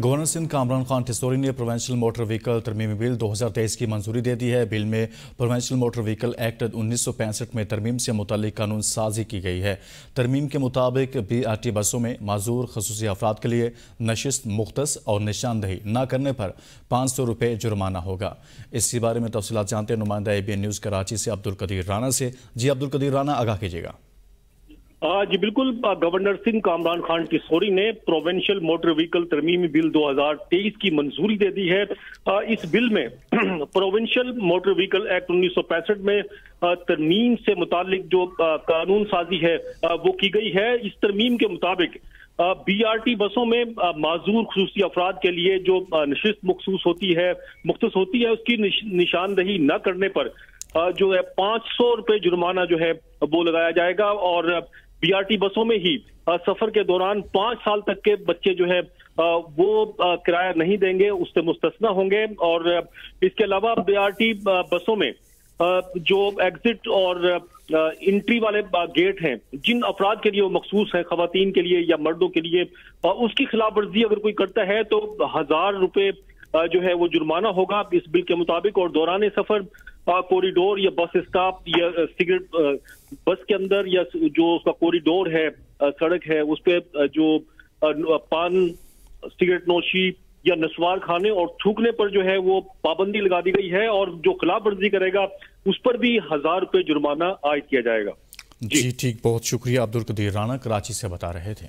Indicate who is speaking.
Speaker 1: Governor Sindh Kamran Khan ٹھسوری نے provincial motor vehicle ترمیمی بل 2023 کی منظوری دے دی ہے۔ بل میں پروونشل موٹر وہیکل ایکٹ 1965 میں ترمیم سے متعلق قانون سازی کی گئی ہے۔ ترمیم کے مطابق BRT بسوں میں معذور خصوصی افراد کے لیے نشست مختص اور نشاندہی نہ کرنے پر 500 روپے جرمانہ ہوگا۔ اسی بارے میں تفصیلات جانتے ہیں نمائندہ ABN نیوز کراچی سے عبدالقدیر رانا سے۔ جی عبدالقدیر رانا، آگاہ کیجیے گا۔
Speaker 2: جی بالکل، گورنر سندھ کامران خان ٹھسوری نے پروونشل موٹر وہیکل ترمیمی بل 2023 کی منظوری دے دی ہے۔ اس بل میں پروونشل موٹر وہیکل ایکٹ 1965 میں ترمیم سے متعلق جو قانون سازی ہے وہ کی گئی ہے۔ اس ترمیم کے مطابق BRT بسوں میں معذور خصوصی افراد کے لیے جو نشست مختص ہوتی ہے اس کی نشاندہی نہ کرنے پر جو ہے 500 روپے جرمانہ جو ہے وہ لگایا جائے گا، اور BRT بسوں میں ہی سفر کے دوران 5 سال تک کے بچے جو ہے وہ کرایہ نہیں دیں گے، اس سے مستثنی ہوں گے۔ اور اس کے علاوہ BRT بسوں میں جو ایگزٹ اور انٹری والے گیٹ ہیں، جن افراد کے لیے وہ مخصوص ہیں، خواتین کے لیے یا مردوں کے لیے، اس کی خلاف ورزی اگر کوئی کرتا ہے تو 1000 روپے جو ہے وہ جرمانہ ہوگا اس بل کے مطابق۔ اور دوران سفر کوریڈور یا بس اسٹاپ یا سگریٹ بس کے اندر یا جو اس کا کوریڈور ہے، سڑک ہے، اس پہ جو پان سگریٹ نوشی یا نسوار کھانے اور تھوکنے پر جو ہے وہ پابندی لگا دی گئی ہے، اور جو خلاف ورزی کرے گا اس پر بھی 1000 روپے جرمانہ عائد کیا جائے گا۔
Speaker 1: جی ٹھیک، بہت شکریہ عبدالقدیر رانا، کراچی سے بتا رہے تھے۔